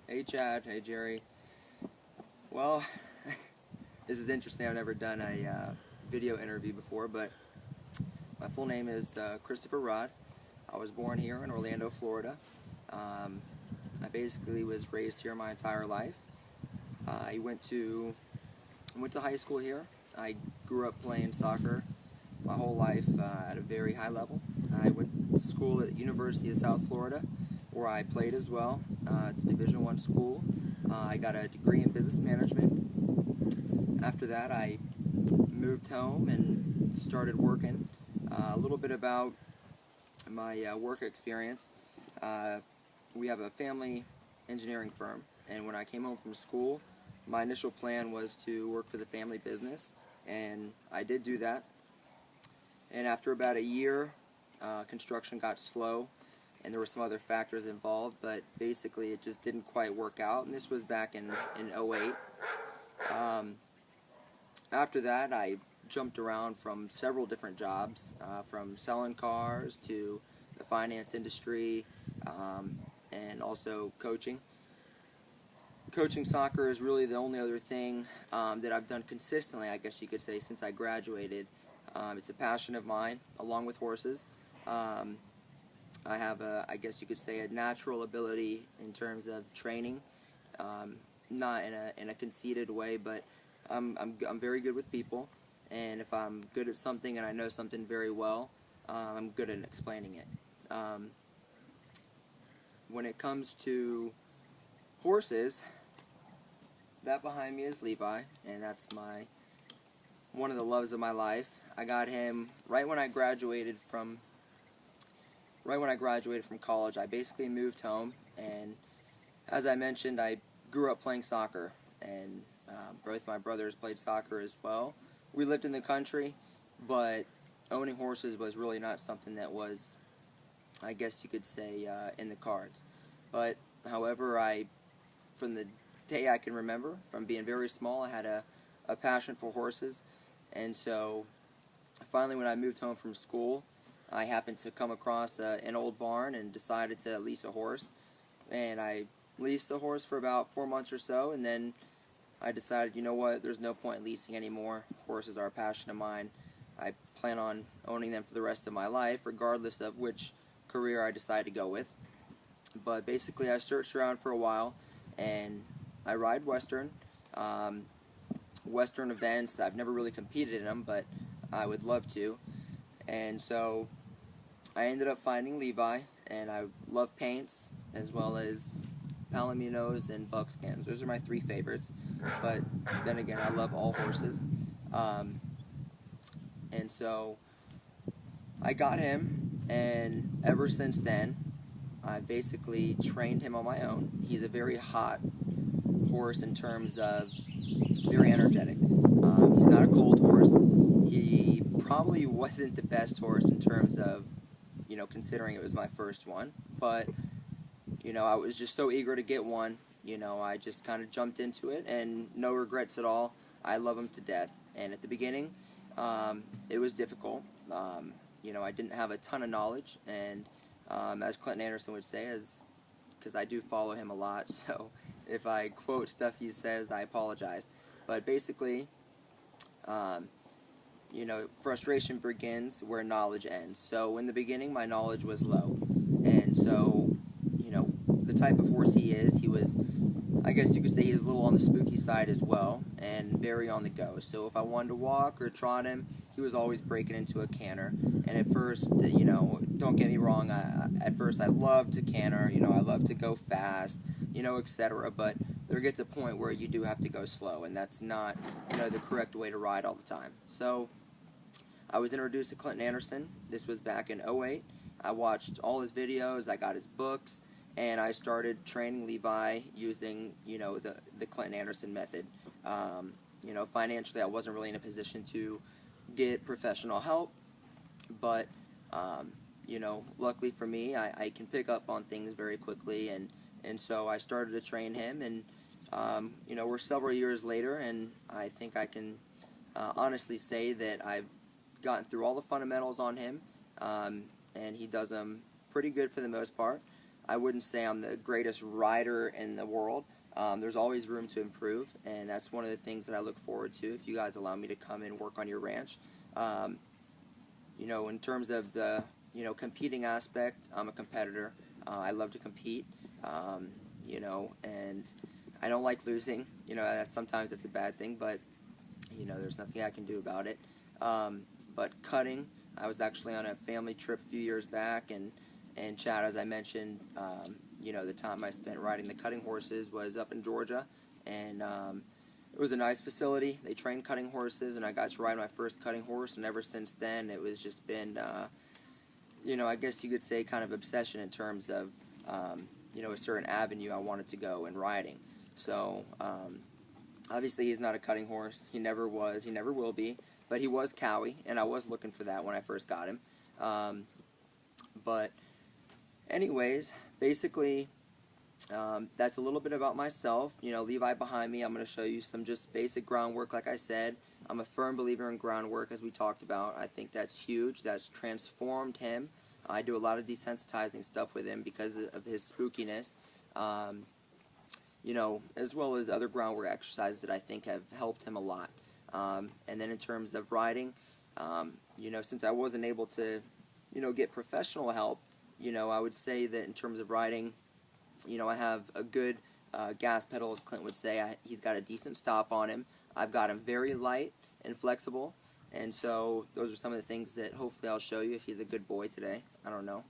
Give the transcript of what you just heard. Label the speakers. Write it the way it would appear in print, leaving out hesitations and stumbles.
Speaker 1: Hey Chad, hey Jerry. Well, this is interesting. I've never done a video interview before, but my full name is Christopher Rod. I was born here in Orlando, Florida. Um, I basically was raised here my entire life. I went to high school here. I grew up playing soccer my whole life at a very high level. I went to school at University of South Florida, where I played as well. It's a Division I school. I got a degree in business management. After that, I moved home and started working. A little bit about my work experience. Uh, we have a family engineering firm, and when I came home from school, my initial plan was to work for the family business, and I did do that. And after about a year, construction got slow, and there were some other factors involved, but basically it just didn't quite work out, and this was back in '08. Um, After that, I jumped around from several different jobs, from selling cars to the finance industry, and also coaching. Coaching soccer is really the only other thing that I've done consistently, I guess you could say, since I graduated. It's a passion of mine, along with horses. Um, I have I guess you could say, a natural ability in terms of training, not in a conceited way, but I'm very good with people, and if I'm good at something and I know something very well, I'm good at explaining it. Um, when it comes to horses, that behind me is Levi, and that's one of the loves of my life. I got him right when I graduated from college. I basically moved home, and as I mentioned, I grew up playing soccer, and both my brothers played soccer as well. We lived in the country, but owning horses was really not something that was, I guess you could say, in the cards. But however, from the day I can remember, from being very small, I had a passion for horses, and so finally when I moved home from school, I happened to come across an old barn and decided to lease a horse, and I leased the horse for about 4 months or so, and then I decided, you know what, there's no point leasing anymore. Horses are a passion of mine. I plan on owning them for the rest of my life, regardless of which career I decide to go with. But basically, I searched around for a while, and I ride Western. Um, Western events, I've never really competed in them, but I would love to. And so I ended up finding Levi, and I love paints as well as palominos and buckskins. Those are my three favorites, but then again, I love all horses. Um, and so I got him, and ever since then, I basically trained him on my own. He's a very hot horse in terms of very energetic. He's not a cold horse. He probably wasn't the best horse in terms of, considering it was my first one, but I was just so eager to get one. I just kind of jumped into it, and no regrets at all. I love him to death. And at the beginning, it was difficult. I didn't have a ton of knowledge, and as Clinton Anderson would say, because I do follow him a lot, so if I quote stuff he says, I apologize. But basically, frustration begins where knowledge ends. So in the beginning, my knowledge was low, and so the type of horse he was, I guess you could say, he's a little on the spooky side as well, and very on the go. So if I wanted to walk or trot him, he was always breaking into a canter. And at first, don't get me wrong, at first I loved to canter, I love to go fast, etc. But there gets a point where you do have to go slow, and that's not, the correct way to ride all the time. So I was introduced to Clinton Anderson. This was back in '08. I watched all his videos, I got his books, and I started training Levi using, the Clinton Anderson method. Financially, I wasn't really in a position to get professional help, but, luckily for me, I can pick up on things very quickly, and so I started to train him, and, we're several years later, and I think I can honestly say that I've gotten through all the fundamentals on him, and he does them pretty good for the most part. I wouldn't say I'm the greatest rider in the world. There's always room to improve, and that's one of the things that I look forward to if you guys allow me to come and work on your ranch. Um, in terms of the competing aspect, I'm a competitor. I love to compete. Um, and I don't like losing. Sometimes that's a bad thing, but there's nothing I can do about it. But cutting, I was actually on a family trip a few years back, and Chad, as I mentioned, the time I spent riding the cutting horses was up in Georgia, and it was a nice facility. They trained cutting horses, and I got to ride my first cutting horse, and ever since then, it was just been, I guess you could say kind of obsession in terms of, a certain avenue I wanted to go in riding. So, obviously he's not a cutting horse. He never was. He never will be. But he was Cowie, and I was looking for that when I first got him. But anyways, basically, that's a little bit about myself. Levi behind me, I'm going to show you some just basic groundwork, like I said. I'm a firm believer in groundwork, as we talked about. I think that's huge. That's transformed him. I do a lot of desensitizing stuff with him because of his spookiness. As well as other groundwork exercises that I think have helped him a lot. And then in terms of riding, since I wasn't able to, get professional help, I would say that in terms of riding, I have a good gas pedal, as Clint would say. He's got a decent stop on him. I've got him very light and flexible. And so those are some of the things that hopefully I'll show you if he's a good boy today. I don't know.